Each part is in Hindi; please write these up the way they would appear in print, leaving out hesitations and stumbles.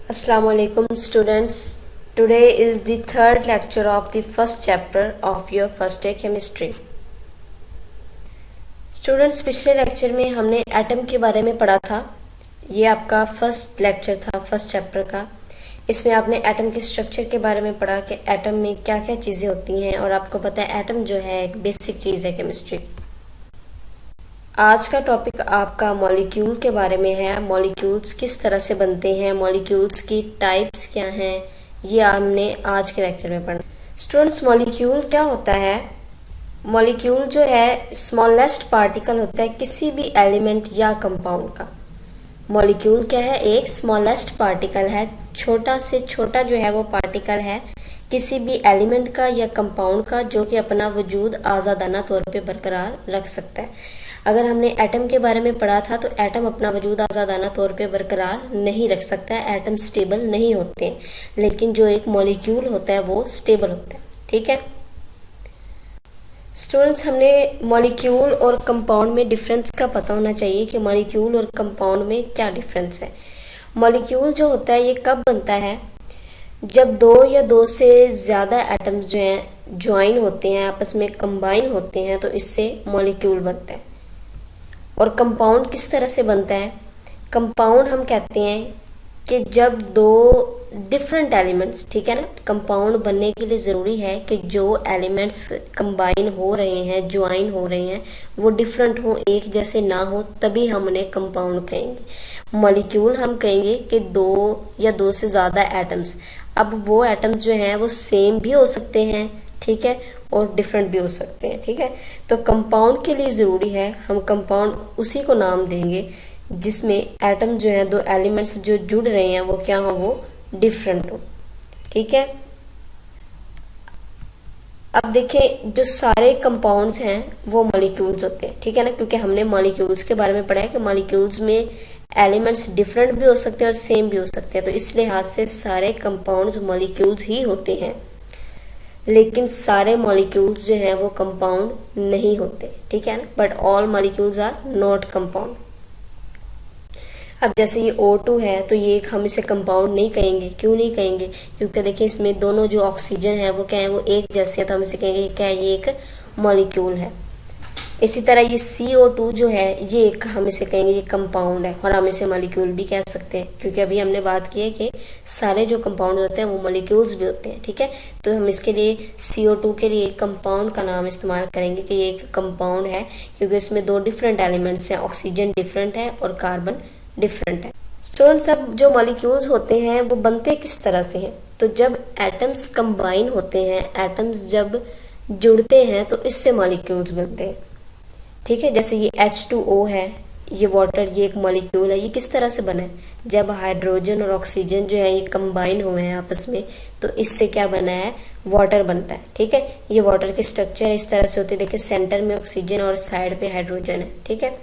Assalamualaikum students. Today is the third lecture of the first chapter of your first day chemistry. Students, पिछले लेक्चर में हमने एटम के बारे में पढ़ा था। ये आपका फर्स्ट लेक्चर था फर्स्ट चैप्टर का। इसमें आपने एटम के स्ट्रक्चर के बारे में पढ़ा कि एटम में क्या क्या चीज़ें होती हैं, और आपको पता है एटम जो है एक बेसिक चीज़ है केमिस्ट्री। आज का टॉपिक आपका मॉलिक्यूल के बारे में है। मॉलिक्यूल्स किस तरह से बनते हैं, मॉलिक्यूल्स की टाइप्स क्या हैं, ये हमने आज के लेक्चर में पढ़ा। स्टूडेंट्स, मॉलिक्यूल क्या होता है? मॉलिक्यूल जो है स्मॉलेस्ट पार्टिकल होता है किसी भी एलिमेंट या कंपाउंड का। मॉलिक्यूल क्या है? एक स्मॉलेस्ट पार्टिकल है, छोटा से छोटा जो है वो पार्टिकल है किसी भी एलिमेंट का या कंपाउंड का, जो कि अपना वजूद आज़ादाना तौर पे बरकरार रख सकता है। अगर हमने एटम के बारे में पढ़ा था तो एटम अपना वजूद आज़ादाना तौर पे बरकरार नहीं रख सकता है, एटम स्टेबल नहीं होते हैं, लेकिन जो एक मॉलिक्यूल होता है वो स्टेबल होता है। ठीक है स्टूडेंट्स, हमने मॉलिक्यूल और कंपाउंड में डिफरेंस का पता होना चाहिए कि मॉलिक्यूल और कंपाउंड में क्या डिफरेंस है। मॉलिक्यूल जो होता है ये कब बनता है? जब दो या दो से ज़्यादा एटम्स जो हैं ज्वाइन होते हैं, आपस में कंबाइन होते हैं, तो इससे मॉलिक्यूल बनता है। और कंपाउंड किस तरह से बनता है? कंपाउंड हम कहते हैं कि जब दो डिफरेंट एलिमेंट्स, ठीक है ना, कंपाउंड बनने के लिए ज़रूरी है कि जो एलिमेंट्स कंबाइन हो रहे हैं, ज्वाइन हो रहे हैं, वो डिफरेंट हो, एक जैसे ना हो, तभी हम उन्हें कंपाउंड कहेंगे। मॉलिक्यूल हम कहेंगे कि दो या दो से ज़्यादा एटम्स। अब वो एटम्स जो हैं वो सेम भी हो सकते हैं, ठीक है, और डिफरेंट भी हो सकते हैं। ठीक है, तो कंपाउंड के लिए ज़रूरी है, हम कंपाउंड उसी को नाम देंगे जिसमें एटम जो है, दो एलिमेंट्स जो जुड़ रहे हैं वो क्या हो, वो डिफरेंट हो। ठीक है, अब देखें जो सारे कंपाउंड्स हैं वो मॉलिक्यूल्स होते हैं। ठीक है ना, क्योंकि हमने मॉलिक्यूल्स के बारे में पढ़ा है कि मॉलिक्यूल्स में एलिमेंट्स डिफरेंट भी हो सकते हैं और सेम भी हो सकते हैं, तो इस लिहाज से सारे कंपाउंड्स मॉलिक्यूल्स ही होते हैं, लेकिन सारे मॉलिक्यूल्स जो हैं वो कंपाउंड नहीं होते। ठीक है ना, but all molecules are not compound. अब जैसे ये O2 है तो ये हम इसे कंपाउंड नहीं कहेंगे। क्यों नहीं कहेंगे? क्योंकि देखिए इसमें दोनों जो ऑक्सीजन है वो क्या है, वो एक जैसे है, तो हम इसे कहेंगे क्या है, ये एक मॉलिक्यूल है। इसी तरह ये CO2 जो है ये एक, हम इसे कहेंगे ये कंपाउंड है, और हम इसे मॉलिक्यूल भी कह सकते हैं, क्योंकि अभी हमने बात की है कि सारे जो कंपाउंड होते हैं वो मॉलिक्यूल्स भी होते हैं। ठीक है, तो हम इसके लिए CO2 के लिए कंपाउंड का नाम इस्तेमाल करेंगे कि ये एक कंपाउंड है, क्योंकि इसमें दो डिफरेंट एलिमेंट्स हैं, ऑक्सीजन डिफरेंट है और कार्बन डिफरेंट है। स्टूडेंट्स, अब जो मॉलिक्यूल्स होते हैं वो बनते किस तरह से हैं? तो जब एटम्स कंबाइन होते हैं, एटम्स जब जुड़ते हैं तो इससे मॉलिक्यूल्स बनते हैं। ठीक है, जैसे ये H2O है, ये वाटर, ये एक मॉलिक्यूल है। ये किस तरह से बना है? जब हाइड्रोजन और ऑक्सीजन जो है ये कंबाइन हुए हैं आपस में, तो इससे क्या बना है, वाटर बनता है। ठीक है, ये वाटर की स्ट्रक्चर इस तरह से होती है, देखिए सेंटर में ऑक्सीजन और साइड पे हाइड्रोजन है। ठीक है,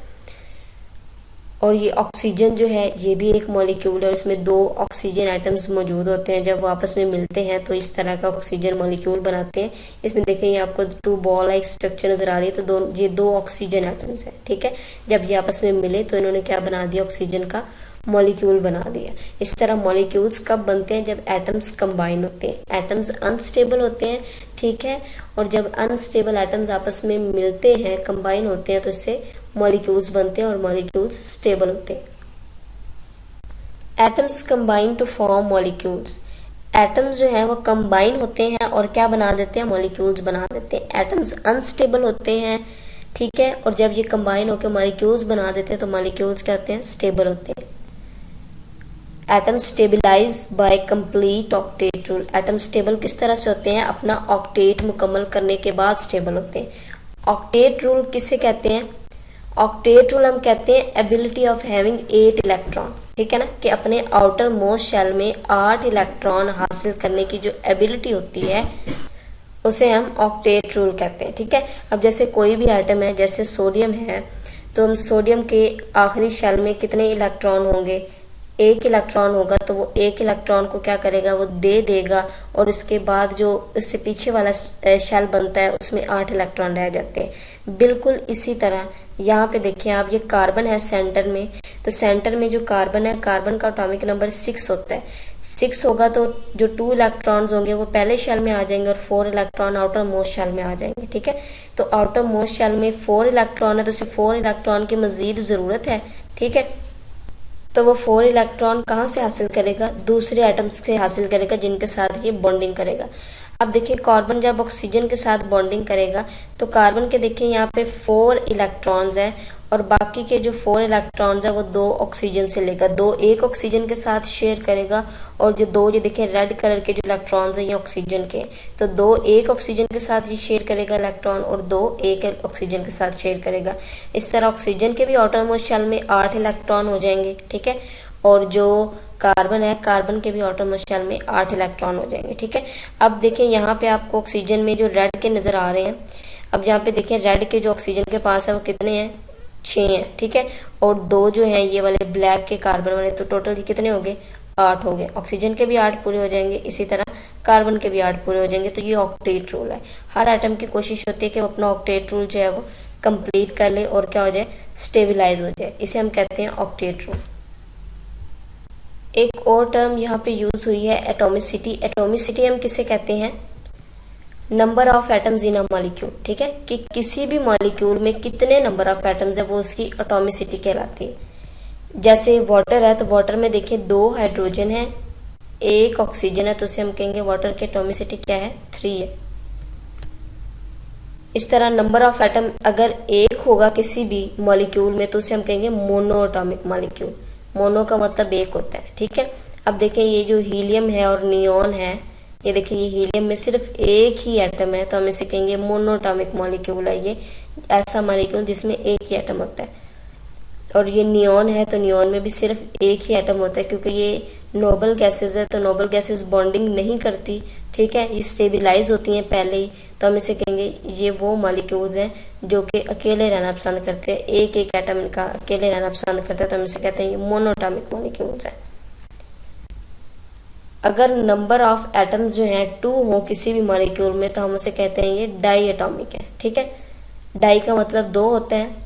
और ये ऑक्सीजन जो है ये भी एक मॉलिक्यूल है, और इसमें दो ऑक्सीजन एटम्स मौजूद होते हैं, जब वो आपस में मिलते हैं तो इस तरह का ऑक्सीजन मॉलिक्यूल बनाते हैं। इसमें देखें ये आपको टू बॉल लाइक स्ट्रक्चर नजर आ रही है, तो ये दो ऑक्सीजन एटम्स हैं। ठीक है, जब ये आपस में मिले तो इन्होंने क्या बना दिया, ऑक्सीजन का मॉलिक्यूल बना दिया। इस तरह मॉलिक्यूल्स कब बनते हैं? जब एटम्स कंबाइन होते हैं, एटम्स अनस्टेबल होते हैं। ठीक है, और जब अनस्टेबल एटम्स आपस में मिलते हैं, कंबाइन होते हैं, तो इससे मॉलिक्यूल्स बनते हैं और मॉलिक्यूल्स स्टेबल होते हैं। Atoms combine to form molecules. Atoms जो हैं वो कंबाइन होते हैं और क्या बना देते हैं, मॉलिक्यूल्स बना देते हैं। एटम्स अनस्टेबल होते हैं, ठीक है, और जब ये कंबाइन होकर मॉलिक्यूल्स बना देते हैं तो मॉलिक्यूल्स क्या होते हैं, स्टेबल होते हैं। Atom stabilize by complete octet rule. Atom stable किस तरह से होते हैं? अपना ऑक्टेट मुकम्मल करने के बाद स्टेबल होते हैं। ऑक्टेट रूल किसे कहते हैं? ऑक्टेट रूल हम कहते हैं एबिलिटी ऑफ हैविंग 8 इलेक्ट्रॉन। ठीक है ना, कि अपने आउटर मोस्ट शेल में 8 इलेक्ट्रॉन हासिल करने की जो एबिलिटी होती है उसे हम ऑक्टेट रूल कहते हैं। ठीक है, अब जैसे कोई भी आइटम है, जैसे सोडियम है, तो हम सोडियम के आखिरी शेल में कितने इलेक्ट्रॉन होंगे? एक इलेक्ट्रॉन होगा, तो वो एक इलेक्ट्रॉन को क्या करेगा, वो दे देगा, और इसके बाद जो उससे पीछे वाला शेल बनता है उसमें 8 इलेक्ट्रॉन रह जाते हैं। बिल्कुल इसी तरह यहाँ पे देखिए आप, ये कार्बन है सेंटर में, तो सेंटर में जो कार्बन है, कार्बन का एटॉमिक नंबर 6 होता है। 6 होगा तो जो 2 इलेक्ट्रॉन्स होंगे वो पहले शेल में आ जाएंगे और 4 इलेक्ट्रॉन आउटर मोस्ट शेल में आ जाएंगे। ठीक है, तो आउटर मोस्ट शेल में 4 इलेक्ट्रॉन है तो सिर्फ 4 इलेक्ट्रॉन की मजीद ज़रूरत है। ठीक है, तो वो 4 इलेक्ट्रॉन कहाँ से हासिल करेगा, दूसरे एटम्स से हासिल करेगा जिनके साथ ये बॉन्डिंग करेगा। अब देखिए कार्बन जब ऑक्सीजन के साथ बॉन्डिंग करेगा तो कार्बन के देखिए यहाँ पे 4 इलेक्ट्रॉन्स हैं और बाकी के जो 4 इलेक्ट्रॉन्स है वो 2 ऑक्सीजन से लेकर 2 एक ऑक्सीजन के साथ शेयर करेगा और जो 2 ये देखिए रेड कलर के जो इलेक्ट्रॉन्स हैं ये ऑक्सीजन के, तो 2 एक ऑक्सीजन के साथ ये शेयर करेगा इलेक्ट्रॉन और 2 एक ऑक्सीजन के साथ शेयर करेगा। इस तरह ऑक्सीजन के भी आउटरमोस्ट शेल में 8 इलेक्ट्रॉन हो जाएंगे। ठीक है, और जो कार्बन है कार्बन के भी आउटरमोस्ट शेल में 8 इलेक्ट्रॉन हो जाएंगे। ठीक है, अब देखिए यहाँ पे आपको ऑक्सीजन में जो रेड के नजर आ रहे हैं, अब यहाँ पे देखिए रेड के जो ऑक्सीजन के पास है वो कितने हैं, 6 हैं। ठीक है, और 2 जो हैं ये वाले ब्लैक के कार्बन वाले, तो टोटल कितने हो गए, 8 हो गए। ऑक्सीजन के भी 8 पूरे हो जाएंगे, इसी तरह कार्बन के भी 8 पूरे हो जाएंगे। तो ये ऑक्टेट रूल है। हर एटम की कोशिश होती है कि वो अपना ऑक्टेट रूल जो है वो कंप्लीट कर ले और क्या हो जाए, स्टेबलाइज हो जाए। इसे हम कहते हैं ऑक्टेट रूल। एक और टर्म यहाँ पे यूज हुई है एटॉमिसिटी। एटॉमिसिटी हम किसे कहते हैं, number of atoms in a molecule. ठीक है, कि किसी भी मॉलिक्यूल में कितने नंबर ऑफ एटम्स है वो उसकी एटॉमिसिटी कहलाती है। जैसे वाटर है तो वाटर में देखिए 2 हाइड्रोजन है, 1 ऑक्सीजन है, तो उसे हम कहेंगे वाटर की एटॉमिसिटी क्या है, 3 है। इस तरह नंबर ऑफ एटम अगर 1 होगा किसी भी मॉलिक्यूल में तो उसे हम कहेंगे मोनो एटॉमिक मॉलिक्यूल। मोनो का मतलब 1 होता है। ठीक है, अब देखें ये जो हीलियम है और नियोन है, ये देखिए ये हीलियम में सिर्फ 1 ही एटम है तो हम इसे कहेंगे मोनोटॉमिक मॉलिक्यूल है। ये ऐसा मॉलिक्यूल जिसमें 1 ही एटम होता है। और ये नियोन है तो नियोन में भी सिर्फ 1 ही एटम होता है, क्योंकि ये नोबल गैसेज है तो नोबल गैसेज बॉन्डिंग नहीं करती। ठीक है, ये स्टेबिलाईज होती हैं पहले ही, तो हम इसे कहेंगे ये वो मॉलिक्यूल्स हैं जो कि अकेले रहना पसंद करते हैं, एक एक एटम इनका अकेले रहना पसंद करते हैं, तो हम इसे कहते हैं ये मोनोटॉमिक मॉलिक्यूल्स हैं। अगर नंबर ऑफ एटम्स जो हैं 2 हो किसी भी मॉलिक्यूल में तो हम उसे कहते हैं ये डाई एटॉमिक है। ठीक है, डाई का मतलब 2 होता है।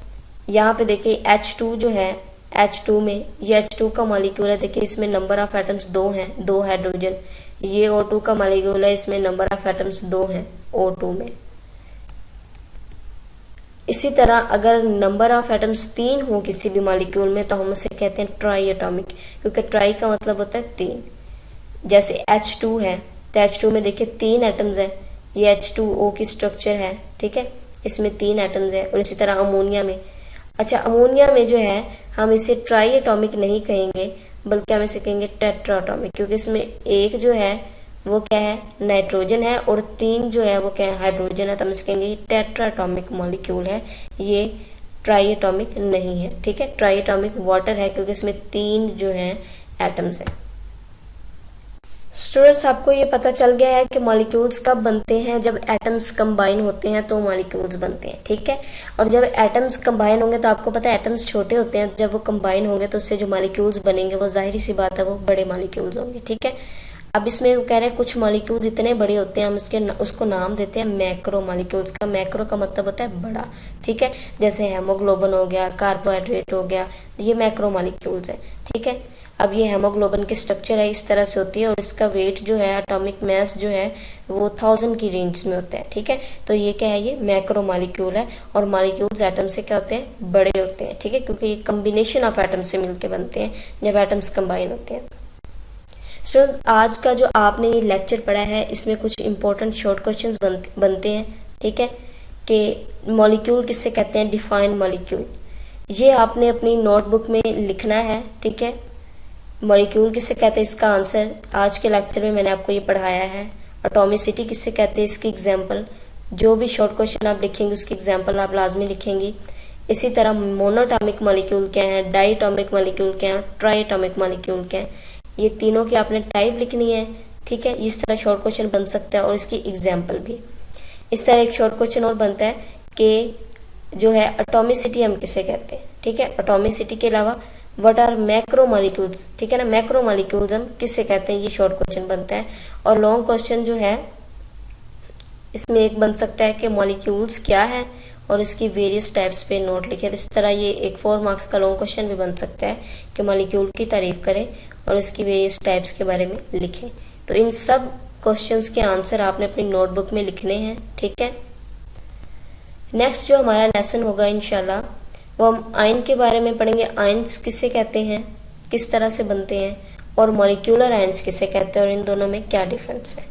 यहाँ पे देखिए H2 जो है, H2 में ये H2 का मॉलिक्यूल है, देखिए इसमें नंबर ऑफ एटम्स 2 हैं, 2 हाइड्रोजन। ये O2 का मॉलिक्यूल है, इसमें नंबर ऑफ एटम्स 2 हैं O2 में। इसी तरह अगर नंबर ऑफ एटम्स 3 हो किसी भी मॉलिक्यूल में तो हम उसे कहते हैं ट्राई एटॉमिक, क्योंकि ट्राई का मतलब होता है 3। जैसे H2 है तो H2 में देखिए 3 एटम्स है, ये H2O की स्ट्रक्चर है। ठीक है, इसमें 3 एटम्स है। और इसी तरह अमोनिया में, अच्छा अमोनिया में जो है हम इसे ट्राई एटॉमिक नहीं कहेंगे बल्कि हम इसे कहेंगे टेट्रा एटॉमिक, क्योंकि इसमें 1 जो है वो क्या है, नाइट्रोजन है, और 3 जो है वो क्या है, हाइड्रोजन है, तो हम इसे कहेंगे ये टेट्रा एटॉमिक मॉलिक्यूल है, ये ट्राई एटॉमिक नहीं है। ठीक है, ट्राई एटॉमिक वाटर है क्योंकि इसमें 3 जो है एटम्स हैं। स्टूडेंट्स आपको ये पता चल गया है कि मॉलिक्यूल्स कब बनते हैं, जब एटम्स कंबाइन होते हैं तो मॉलिक्यूल्स बनते हैं। ठीक है, और जब एटम्स कंबाइन होंगे तो आपको पता है एटम्स छोटे होते हैं, जब वो कंबाइन होंगे तो उससे जो मॉलिक्यूल्स बनेंगे वो जाहिर सी बात है वो बड़े मॉलिक्यूल्स होंगे। ठीक है, अब इसमें वो कह रहे हैं कुछ मॉलिक्यूल्स इतने बड़े होते हैं हम उसको नाम देते हैं मैक्रो मॉलिक्यूल्स का। मैक्रो का मतलब होता है बड़ा। ठीक है, जैसे हेमोग्लोबिन हो गया, कार्बोहाइड्रेट हो गया, ये मैक्रो मॉलिक्यूल्स है। ठीक है, अब ये हेमोग्लोबिन की स्ट्रक्चर है इस तरह से होती है और इसका वेट जो है एटॉमिक मास जो है वो 1000 की रेंज में होता है। ठीक है, तो ये क्या है, ये मैक्रो मॉलिक्यूल है। और मॉलिक्यूल्स एटम से क्या होते हैं, बड़े होते हैं। ठीक है, क्योंकि ये कम्बिनेशन ऑफ एटम से मिलकर बनते हैं जब एटम्स कंबाइन होते हैं। स्टूडेंट्स आज का जो आपने ये लेक्चर पढ़ा है इसमें कुछ इंपॉर्टेंट शॉर्ट क्वेश्चंस बनते हैं। ठीक है, कि मॉलिक्यूल किससे कहते हैं, डिफाइन मॉलिक्यूल, ये आपने अपनी नोटबुक में लिखना है। ठीक है, मॉलिक्यूल किससे कहते हैं इसका आंसर आज के लेक्चर में मैंने आपको ये पढ़ाया है। एटॉमिसिटी किससे कहते हैं इसकी एग्जाम्पल, जो भी शॉर्ट क्वेश्चन आप लिखेंगे उसकी एग्जाम्पल आप लाजमी लिखेंगी। इसी तरह मोनोटॉमिक मॉलिक्यूल क्या है, डाईटॉमिक मॉलिक्यूल क्या है, ट्राईटॉमिक मॉलिक्यूल क्या है, ये तीनों की आपने टाइप लिखनी है। ठीक है, इस तरह शॉर्ट क्वेश्चन बन सकता है और इसकी एग्जाम्पल भी। इस तरह एक शॉर्ट क्वेश्चन और बनता है कि जो है एटॉमिसिटी हम किसे कहते हैं। ठीक है, एटॉमिसिटी के अलावा व्हाट आर मैक्रो मॉलिक्यूल्स, ठीक है ना, मैक्रो मॉलिक्यूल्स हम किससे कहते हैं, ये शॉर्ट क्वेश्चन बनता है। और लॉन्ग क्वेश्चन जो है इसमें एक बन सकता है कि मॉलिक्यूल्स क्या है और इसकी वेरियस टाइप्स पे नोट लिखे। तो इस तरह ये एक 4 मार्क्स का लॉन्ग क्वेश्चन भी बन सकता है कि मॉलिक्यूल की तारीफ करें और इसकी वेरियस टाइप्स के बारे में लिखें। तो इन सब क्वेश्चंस के आंसर आपने अपनी नोटबुक में लिखने हैं, ठीक है। नेक्स्ट जो हमारा लेसन होगा इंशाल्लाह वो हम आयन के बारे में पढ़ेंगे। आयन्स किसे कहते हैं, किस तरह से बनते हैं, और मॉलिक्यूलर आयन्स किसे कहते हैं और इन दोनों में क्या डिफरेंस है।